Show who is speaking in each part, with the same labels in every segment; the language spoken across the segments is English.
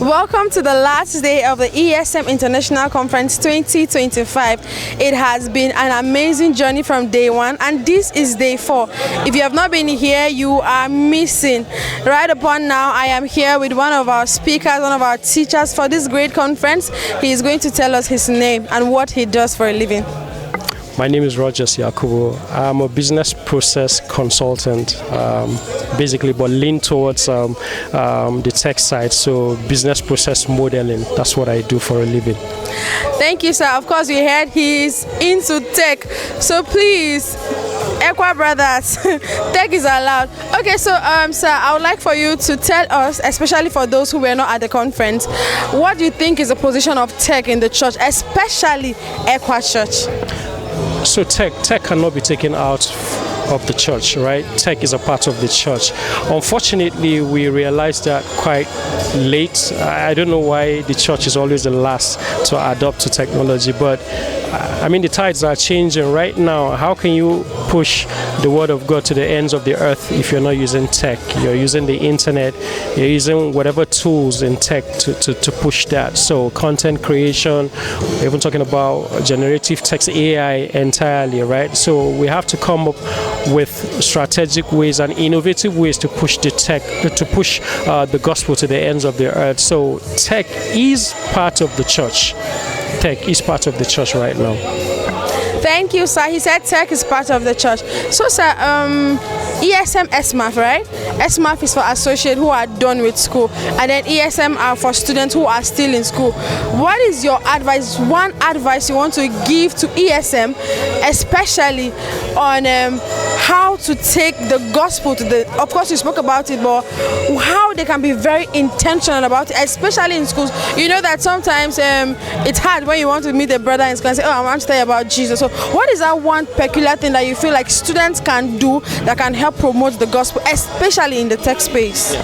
Speaker 1: Welcome to the last day of the ESM International Conference 2025. It has been an amazing journey from day one, and this is day 4. If you have not been here, you are missing. Right upon now, I am here with one of our speakers, one of our teachers for this great conference. He is going to tell us his name and what he does for a living.
Speaker 2: My name is Rogers Yakubu. I'm a business process consultant, basically, but lean towards the tech side. So business process modeling, that's what I do for a living.
Speaker 1: Thank you, sir. Of course, we heard he's into tech. So please, Ecwa brothers, tech is allowed. Okay, so sir, I would like for you to tell us, especially for those who were not at the conference, what do you think is the position of tech in the church, especially Ecwa Church?
Speaker 2: So tech cannot be taken out of the church, right? Tech is a part of the church. Unfortunately, we realized that quite late. I don't know why the church is always the last to adopt to technology, but I mean, the tides are changing right now. How can you push the word of God to the ends of the earth if you're not using tech? You're using the internet, you're using whatever tools in tech to push that. So content creation, we're even talking about generative text, AI entirely, right? So we have to come up with strategic ways and innovative ways to push the tech, to push the gospel to the ends of the earth. So tech is part of the church. Tech is part of the church right now.
Speaker 1: Thank you, sir. He said tech is part of the church. So, sir, ESM, SMAF, right? SMAF is for associates who are done with school, and then ESM are for students who are still in school. What is your advice, one advice you want to give to ESM, especially on how to take the gospel to the, of course you spoke about it, but how they can be very intentional about it, especially in schools. You know that sometimes it's hard when you want to meet a brother in school and say, oh, I want to tell you about Jesus. So what is that one peculiar thing that you feel like students can do that can help promote the gospel, especially in the tech space?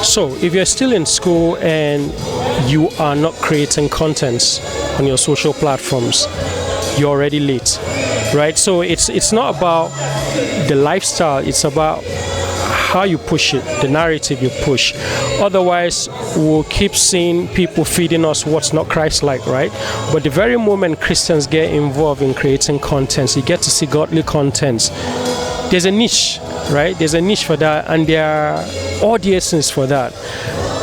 Speaker 2: So if you're still in school and you are not creating contents on your social platforms, you're already late, right? So it's not about the lifestyle, it's about how you push it, the narrative you push. Otherwise, we'll keep seeing people feeding us what's not Christ-like, right? But the very moment Christians get involved in creating contents, you get to see godly contents. There's a niche, right? There's a niche for that, and there are audiences for that,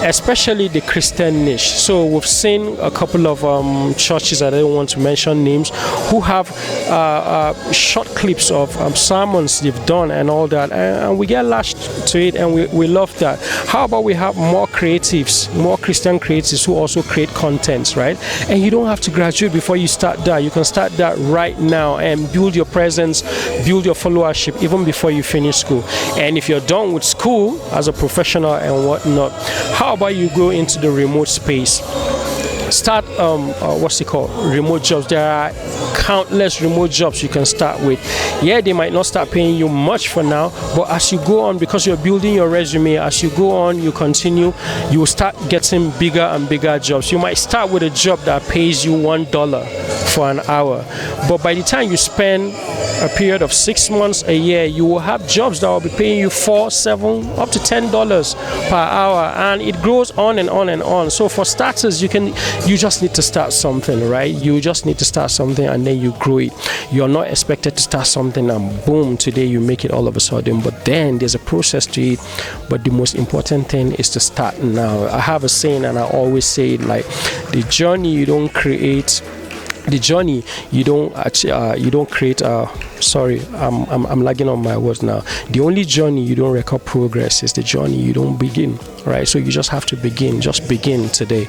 Speaker 2: especially the Christian niche. So we've seen a couple of churches, I don't want to mention names, who have short clips of sermons they've done and all that, and we get lashed to it, and we love that. How about we have more creatives, more Christian creatives who also create contents, right? And you don't have to graduate before you start that. You can start that right now and build your presence, build your followership even before you finish school. And if you're done with school as a professional and whatnot, how about you go into the remote space? Start remote jobs. There are countless remote jobs you can start with. Yeah, they might not start paying you much for now, but as you go on, because you're building your resume, as you go on, you continue, you will start getting bigger and bigger jobs. You might start with a job that pays you $1 for an hour, but by the time you spend a period of 6 months, a year, you will have jobs that will be paying you $4, $7, up to $10 per hour, and it grows on and on and on. So for starters, you just need to start something, right? You just need to start something and then you grow it. You're not expected to start something and boom, today you make it all of a sudden, but then there's a process to it. But the most important thing is to start now. I have a saying, and I always say it, like, the journey you don't create, the journey you don't create. Sorry, I'm lagging on my words now. The only journey you don't record progress is the journey you don't begin, right? So you just have to begin. Just begin today.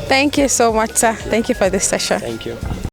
Speaker 1: Thank you so much, sir. Thank you for this session.
Speaker 2: Thank you.